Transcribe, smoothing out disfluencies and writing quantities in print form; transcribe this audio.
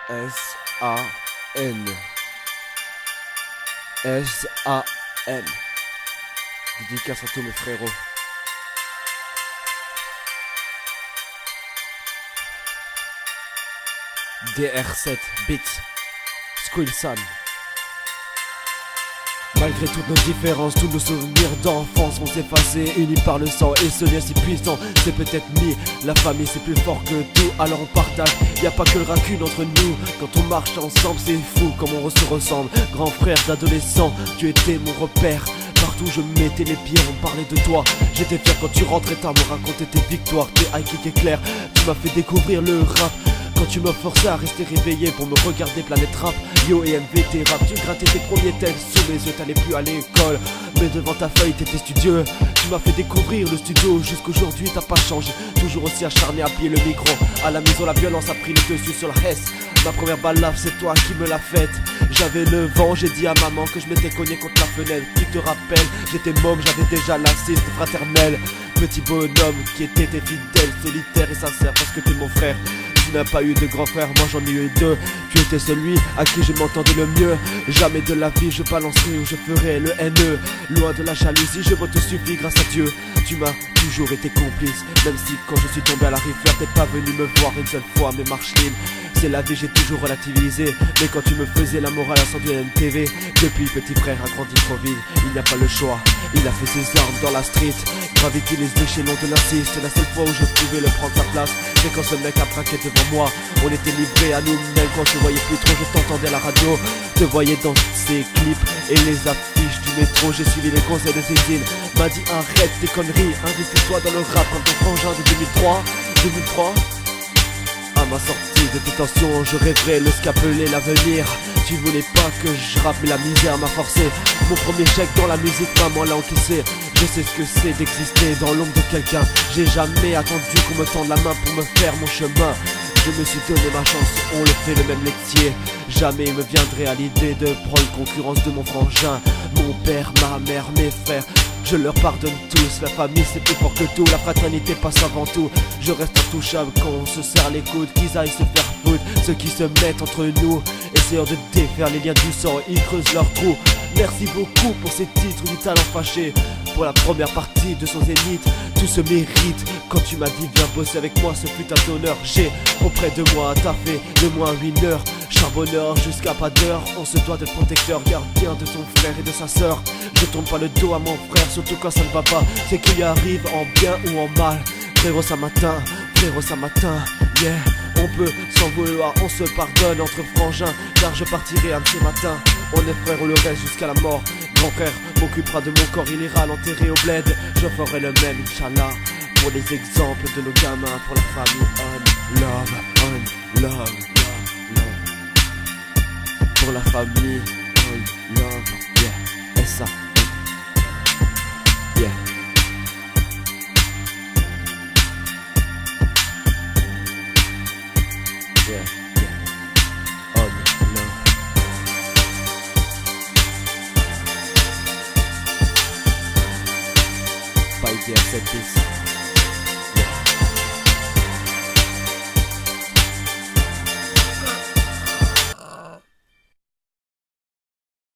S-A-N. S-A-N. Dédicace à tous mes frérots. DR7 Beats. Squilson. Malgré toutes nos différences, tous nos souvenirs d'enfance vont s'effacer, unis par le sang et ce lien si puissant. C'est peut-être mis, la famille c'est plus fort que tout, alors on partage, y a pas que le rancune entre nous. Quand on marche ensemble c'est fou comme on se ressemble. Grand frère d'adolescent, tu étais mon repère. Partout je mettais les pieds, on parlait de toi. J'étais fier quand tu rentrais tard, me racontais tes victoires. Tes high kicks éclairs, tu m'as fait découvrir le rap. Quand tu m'as forcé à rester réveillé pour me regarder Planète Rap, Yo et MVT Rap, tu grattais tes premiers textes sous mes yeux, t'allais plus à l'école. Mais devant ta feuille t'étais studieux, tu m'as fait découvrir le studio. Jusqu'aujourd'hui t'as pas changé, toujours aussi acharné à plier le micro. À la maison la violence a pris le dessus sur la Hesse. Ma première balafre c'est toi qui me l'as faite. J'avais le vent, j'ai dit à maman que je m'étais cogné contre la fenêtre. Tu te rappelles, j'étais môme, j'avais déjà l'assiste fraternelle. Petit bonhomme qui était fidèle, solitaire et sincère parce que t'es mon frère. Tu n'as pas eu de grand frère, moi j'en ai eu deux. Tu étais celui à qui je m'entendais le mieux. Jamais de la vie je balancerai ou je ferai le haineux. Loin de la jalousie, je me te supplie grâce à Dieu. Tu m'as toujours été complice, même si quand je suis tombé à la rivière t'es pas venu me voir une seule fois. Mais Marcheline, c'est la vie, j'ai toujours relativisé. Mais quand tu me faisais la morale à Sandu NTV, depuis petit frère a grandi trop vite. Il n'y a pas le choix, il a fait ses armes dans la street. Gravité les échelons de l'assiste. C'est la seule fois où je pouvais le prendre sa place, c'est quand ce mec a braqué devant moi. On était livrés à nous-mêmes, quand je voyais plus trop, je t'entendais à la radio. Te voyais dans ses clips et les affiches du métro. J'ai suivi les conseils de Zézine, m'a dit arrête tes conneries, investis-toi dans le rap comme ton frangin de 2003. À ma sortie de détention, je rêverais le scapeler l'avenir. Tu voulais pas que je rappe mais la misère m'a forcé. Mon premier chèque dans la musique, maman l'a encaissé. Je sais ce que c'est d'exister dans l'ombre de quelqu'un. J'ai jamais attendu qu'on me tende la main pour me faire mon chemin. Je me suis donné ma chance, on le fait le même métier. Jamais il me viendrait à l'idée de prendre concurrence de mon frangin. Mon père, ma mère, mes frères, je leur pardonne tous. La famille c'est plus fort que tout, la fraternité passe avant tout. Je reste intouchable quand on se serre les coudes, qu'ils aillent se faire foutre. Ceux qui se mettent entre nous, essayant de défaire les liens du sang, ils creusent leur trou. Merci beaucoup pour ces titres du talent fâché. Pour la première partie de son zénith, tout se mérite. Quand tu m'as dit viens bosser avec moi, ce fut un honneur. J'ai auprès de moi taffé de moins 8 heures. Charbonneur jusqu'à pas d'heure, on se doit d'être protecteur, gardien de son frère et de sa sœur. Je tourne pas le dos à mon frère, surtout quand ça ne va pas. C'est qu'il y arrive en bien ou en mal. Frérot ça m'atteint, yeah. On peut s'en vouloir, on se pardonne entre frangins, car je partirai un petit matin. On est frère ou le reste jusqu'à la mort. Grand frère m'occupera de mon corps, il ira l'enterrer au bled. Je ferai le même, Inch'Allah, pour les exemples de nos gamins, pour la famille. On love, love. Pour la famille, on love, yeah. S.A. Yeah. Yeah, yeah. On love. By the acceptance.